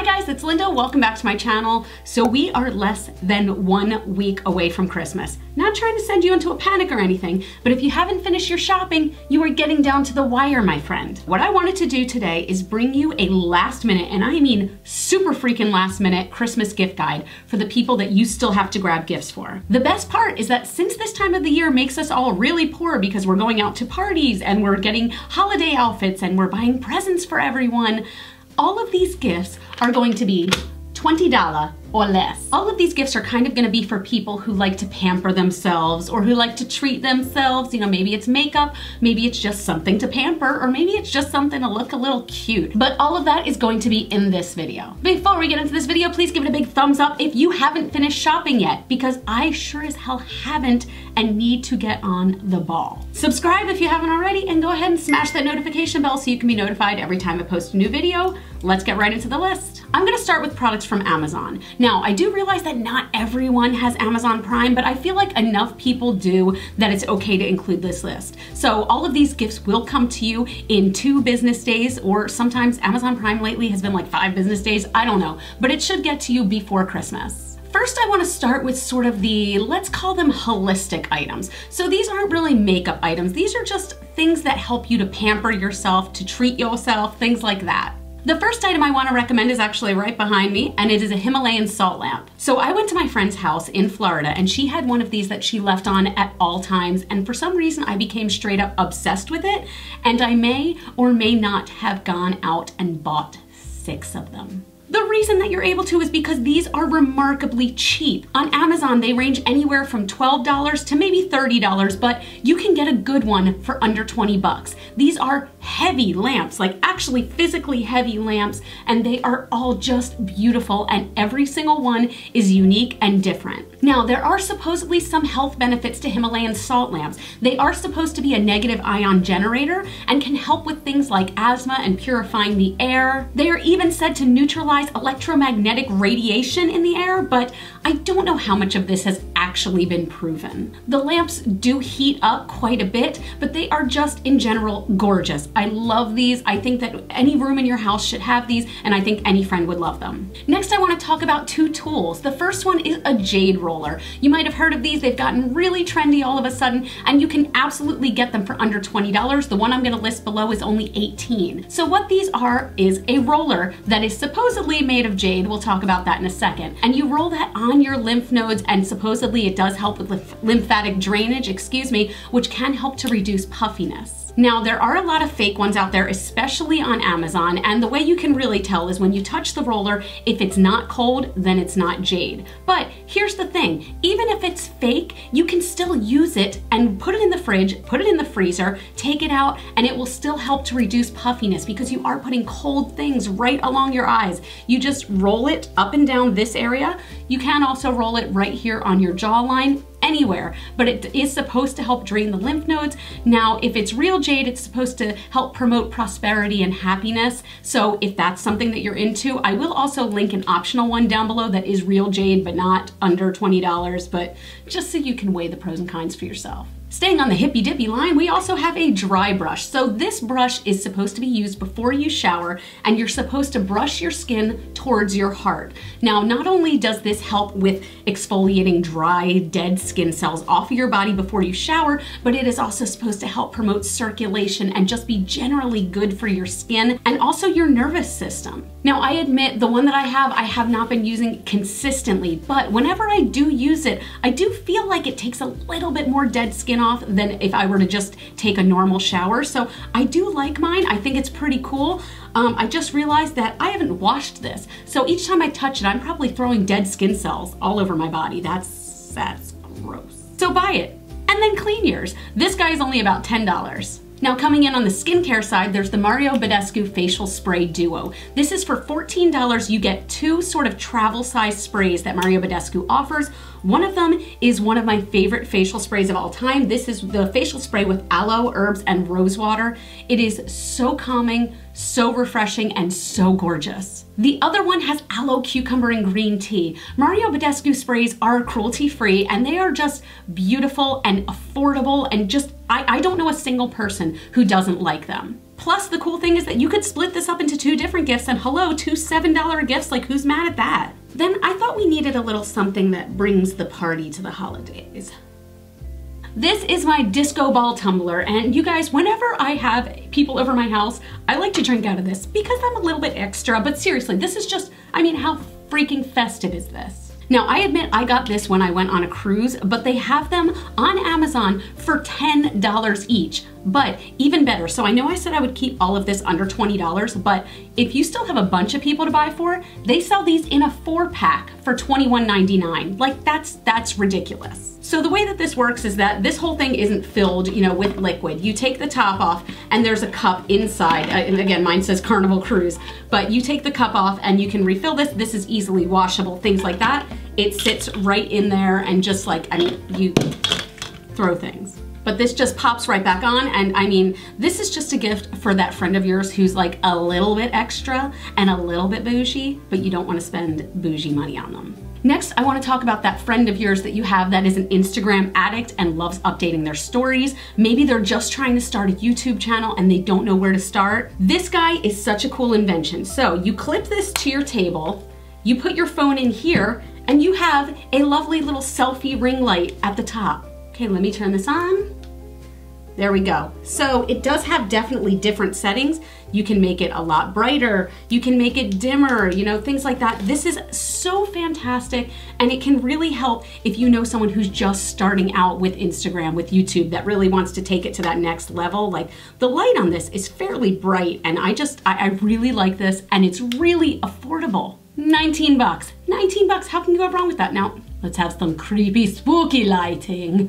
Hi guys, it's Linda. Welcome back to my channel. So we are less than 1 week away from Christmas. Not trying to send you into a panic or anything, but if you haven't finished your shopping, you are getting down to the wire, my friend. What I wanted to do today is bring you a last minute, and I mean super freaking last minute, Christmas gift guide for the people that you still have to grab gifts for. The best part is that since this time of the year makes us all really poor because we're going out to parties and we're getting holiday outfits and we're buying presents for everyone, all of these gifts are going to be $20 or less. All of these gifts are kind of gonna be for people who like to pamper themselves or who like to treat themselves. You know, maybe it's makeup, maybe it's just something to pamper, or maybe it's just something to look a little cute. But all of that is going to be in this video. Before we get into this video, please give it a big thumbs up if you haven't finished shopping yet, because I sure as hell haven't and need to get on the ball. Subscribe if you haven't already, and go ahead and smash that notification bell so you can be notified every time I post a new video. Let's get right into the list. I'm gonna start with products from Amazon. Now, I do realize that not everyone has Amazon Prime, but I feel like enough people do that it's okay to include this list. So all of these gifts will come to you in 2 business days, or sometimes Amazon Prime lately has been like 5 business days, I don't know, but it should get to you before Christmas. First, I want to start with sort of the, let's call them holistic items. So these aren't really makeup items. These are just things that help you to pamper yourself, to treat yourself, things like that. The first item I want to recommend is actually right behind me, and it is a Himalayan salt lamp. So I went to my friend's house in Florida, and she had one of these that she left on at all times, and for some reason I became straight up obsessed with it, and I may or may not have gone out and bought 6 of them. The reason that you're able to is because these are remarkably cheap. On Amazon, they range anywhere from $12 to maybe $30, but you can get a good one for under 20 bucks. These are heavy lamps, like actually physically heavy lamps, and they are all just beautiful, and every single one is unique and different. Now, there are supposedly some health benefits to Himalayan salt lamps. They are supposed to be a negative ion generator and can help with things like asthma and purifying the air. They are even said to neutralize electromagnetic radiation in the air, but I don't know how much of this has actually been proven. The lamps do heat up quite a bit, but they are just in general gorgeous. I love these. I think that any room in your house should have these, and I think any friend would love them. Next, I want to talk about 2 tools. The first one is a Jade Roller. You might have heard of these. They've gotten really trendy all of a sudden, and you can absolutely get them for under $20. The one I'm going to list below is only $18. So what these are is a roller that is supposedly made of jade. We'll talk about that in a second. And you roll that on your lymph nodes, and supposedly it does help with lymphatic drainage, which can help to reduce puffiness. Now, there are a lot of fake ones out there, especially on Amazon, and the way you can really tell is when you touch the roller, if it's not cold, then it's not jade. But here's the thing, even if it's fake, you can still use it and put it in the fridge, put it in the freezer, take it out, and it will still help to reduce puffiness because you are putting cold things right along your eyes. You just roll it up and down this area. You can also roll it right here on your jawline, anywhere, but it is supposed to help drain the lymph nodes. Now, if it's real jade, it's supposed to help promote prosperity and happiness. So if that's something that you're into, I will also link an optional one down below that is real jade, but not under $20, but just so you can weigh the pros and cons for yourself. Staying on the hippy dippy line, we also have a dry brush. So this brush is supposed to be used before you shower, and you're supposed to brush your skin towards your heart. Now, not only does this help with exfoliating dry, dead skin cells off of your body before you shower, but it is also supposed to help promote circulation and just be generally good for your skin and also your nervous system. Now, I admit the one that I have not been using consistently, but whenever I do use it, I do feel like it takes a little bit more dead skin off than if I were to just take a normal shower. So I do like mine. I think it's pretty cool. I just realized that I haven't washed this. So each time I touch it, I'm probably throwing dead skin cells all over my body. That's gross. So buy it and then clean yours. This guy is only about $10. Now, coming in on the skincare side, there's the Badescu Facial Spray Duo. This is for $14. You get 2 sort of travel size sprays that Badescu offers. One of them is one of my favorite facial sprays of all time. This is the facial spray with aloe, herbs, and rose water. It is so calming, so refreshing, and so gorgeous. The other one has aloe, cucumber, and green tea. Badescu sprays are cruelty-free, and they are just beautiful and affordable, and just, I don't know a single person who doesn't like them. Plus, the cool thing is that you could split this up into 2 different gifts, and hello, 2 $7 gifts, like who's mad at that? Then I thought we needed a little something that brings the party to the holidays. This is my disco ball tumbler, and you guys, whenever I have people over my house, I like to drink out of this because I'm a little bit extra, but seriously, this is just, I mean, how freaking festive is this? Now, I admit I got this when I went on a cruise, but they have them on Amazon for $10 each, but even better. So I know I said I would keep all of this under $20, but if you still have a bunch of people to buy for, they sell these in a 4-pack for $21.99. Like that's ridiculous. So the way that this works is that this whole thing isn't filled, you know, with liquid. You take the top off and there's a cup inside. And again, mine says Carnival Cruise, but you take the cup off and you can refill this. This is easily washable, things like that. It sits right in there and just like, I mean, you throw things. But this just pops right back on, and I mean, this is just a gift for that friend of yours who's like a little bit extra and a little bit bougie, but you don't want to spend bougie money on them. Next, I want to talk about that friend of yours that you have that is an Instagram addict and loves updating their stories. Maybe they're just trying to start a YouTube channel and they don't know where to start. This guy is such a cool invention. So you clip this to your table, you put your phone in here, and you have a lovely little selfie ring light at the top. Okay, let me turn this on. There we go. So it does have definitely different settings. You can make it a lot brighter. You can make it dimmer, you know, things like that. This is so fantastic, and it can really help if you know someone who's just starting out with Instagram, with YouTube, that really wants to take it to that next level. Like, the light on this is fairly bright, and I really like this, and it's really affordable. 19 bucks. 19 bucks, how can you go wrong with that? Now, let's have some creepy, spooky lighting.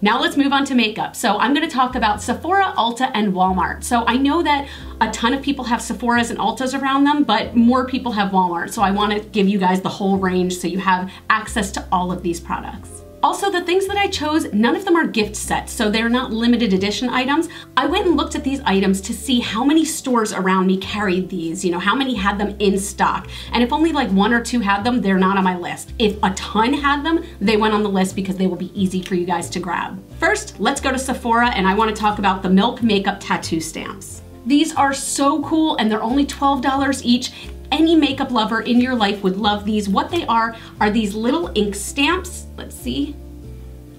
Now let's move on to makeup. So I'm gonna talk about Sephora, Ulta, and Walmart. So I know that a ton of people have Sephoras and Ultas around them, but more people have Walmart. So I wanna give you guys the whole range so you have access to all of these products. Also, the things that I chose, none of them are gift sets, so they're not limited edition items. I went and looked at these items to see how many stores around me carried these, you know, how many had them in stock. And if only like 1 or 2 had them, they're not on my list. If a ton had them, they went on the list because they will be easy for you guys to grab. First, let's go to Sephora, and I want to talk about the Milk Makeup Tattoo Stamps. These are so cool, and they're only $12 each. Any makeup lover in your life would love these. What they are these little ink stamps. Let's see.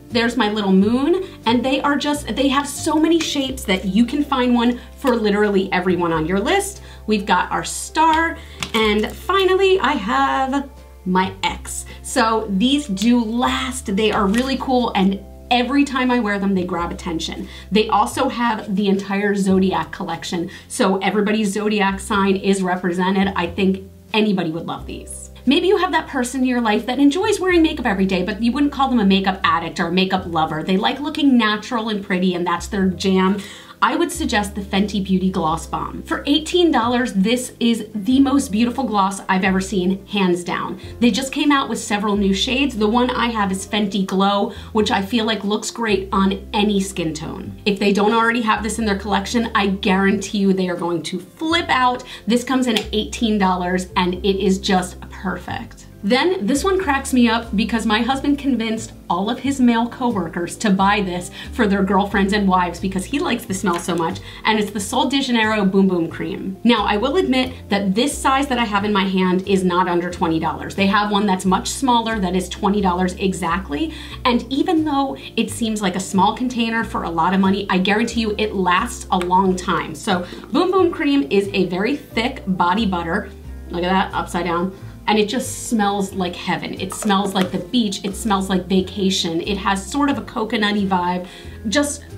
There's my little moon, and they have so many shapes that you can find one for literally everyone on your list. We've got our star, and finally I have my X. So these do last. They are really cool, and every time I wear them, they grab attention. They also have the entire Zodiac collection, so everybody's Zodiac sign is represented. I think anybody would love these. Maybe you have that person in your life that enjoys wearing makeup every day, but you wouldn't call them a makeup addict or a makeup lover. They like looking natural and pretty, and that's their jam. I would suggest the Fenty Beauty Glossbomb. For $18, this is the most beautiful gloss I've ever seen, hands down. They just came out with several new shades. The one I have is Fenty Glow, which I feel like looks great on any skin tone. If they don't already have this in their collection, I guarantee you they are going to flip out. This comes in at $18, and it is just perfect. Then this one cracks me up because my husband convinced all of his male coworkers to buy this for their girlfriends and wives because he likes the smell so much, and it's the Sol de Janeiro Bum Bum Cream. Now, I will admit that this size that I have in my hand is not under $20. They have one that's much smaller that is $20 exactly, and even though it seems like a small container for a lot of money, I guarantee you it lasts a long time. So Bum Bum Cream is a very thick body butter. Look at that, upside down. And it just smells like heaven. It smells like the beach. It smells like vacation. It has sort of a coconutty vibe.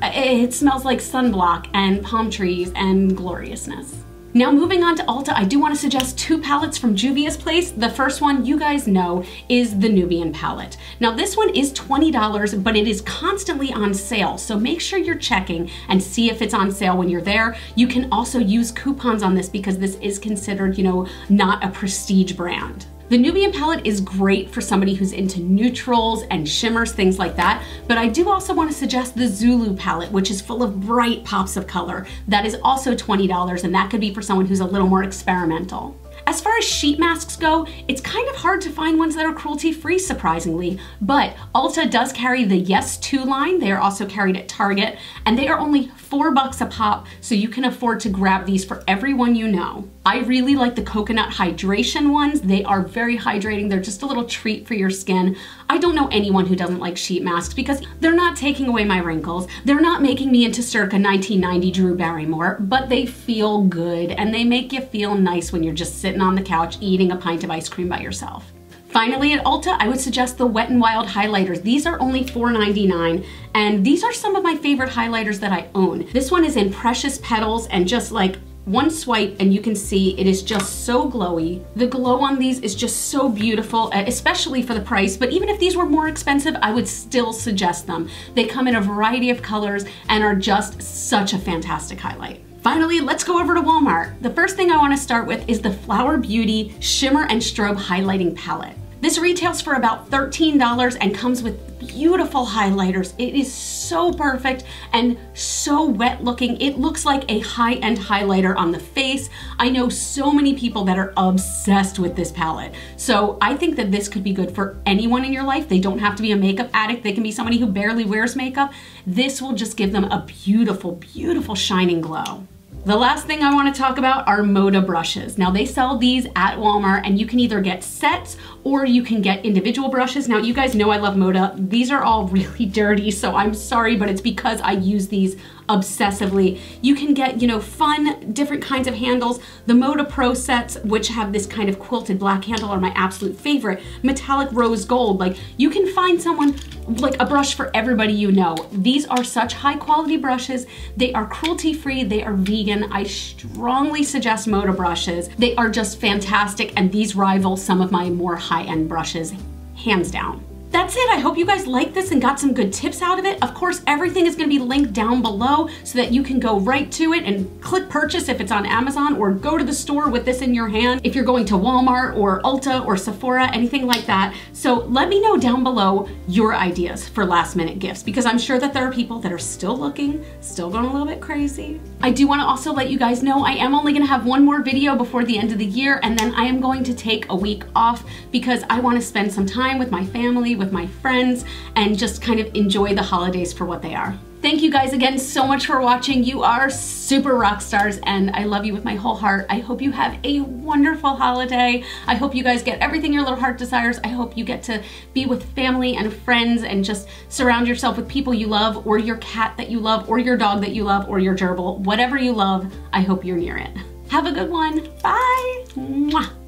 It smells like sunblock and palm trees and gloriousness. Now, moving on to Ulta, I do want to suggest 2 palettes from Juvia's place. The first one, you guys know, is the Nubian palette. Now, this one is $20, but it is constantly on sale, so make sure you're checking and see if it's on sale when you're there. You can also use coupons on this because this is considered, you know, not a prestige brand. The Nubian palette is great for somebody who's into neutrals and shimmers, things like that, but I do also want to suggest the Zulu palette, which is full of bright pops of color. That is also $20, and that could be for someone who's a little more experimental. As far as sheet masks go, it's kind of hard to find ones that are cruelty-free, surprisingly, but Ulta does carry the Yes 2 line. They are also carried at Target, and they are only $4 a pop, so you can afford to grab these for everyone you know. I really like the coconut hydration ones. They are very hydrating. They're just a little treat for your skin. I don't know anyone who doesn't like sheet masks because they're not taking away my wrinkles. They're not making me into circa 1990 Drew Barrymore, but they feel good and they make you feel nice when you're just sitting on the couch eating a pint of ice cream by yourself. Finally, at Ulta, I would suggest the Wet n Wild highlighters. These are only $4.99, and these are some of my favorite highlighters that I own. This one is in Precious Petals, and just like one swipe and you can see it is just so glowy. The glow on these is just so beautiful, especially for the price, but even if these were more expensive, I would still suggest them. They come in a variety of colors and are just such a fantastic highlight. Finally, let's go over to Walmart. The first thing I want to start with is the Flower Beauty Shimmer and Strobe Highlighting Palette. This retails for about $13 and comes with beautiful highlighters. It is so perfect and so wet looking. It looks like a high-end highlighter on the face. I know so many people that are obsessed with this palette. So I think that this could be good for anyone in your life. They don't have to be a makeup addict. They can be somebody who barely wears makeup. This will just give them a beautiful, beautiful shining glow. The last thing I want to talk about are MODA brushes. Now they sell these at Walmart and you can either get sets or you can get individual brushes. Now you guys know I love MODA. These are all really dirty, so I'm sorry, but it's because I use these obsessively. You can get, you know, fun, different kinds of handles. The MODA Pro sets, which have this kind of quilted black handle, are my absolute favorite. Metallic rose gold. Like, you can find someone, like a brush for everybody you know. These are such high quality brushes. They are cruelty free, they are vegan. I strongly suggest MODA brushes. They are just fantastic, and these rival some of my more high-end brushes, hands down. That's it. I hope you guys liked this and got some good tips out of it. Of course, everything is going to be linked down below so that you can go right to it and click purchase if it's on Amazon, or go to the store with this in your hand if you're going to Walmart or Ulta or Sephora, anything like that. So let me know down below your ideas for last minute gifts, because I'm sure that there are people that are still looking, still going a little bit crazy. I do want to also let you guys know I am only going to have one more video before the end of the year, and then I am going to take a week off because I want to spend some time with my family, with my friends, and just kind of enjoy the holidays for what they are. Thank you guys again so much for watching. You are super rock stars and I love you with my whole heart. I hope you have a wonderful holiday. I hope you guys get everything your little heart desires. I hope you get to be with family and friends and just surround yourself with people you love, or your cat that you love, or your dog that you love, or your gerbil. Whatever you love, I hope you're near it. Have a good one. Bye. Mwah.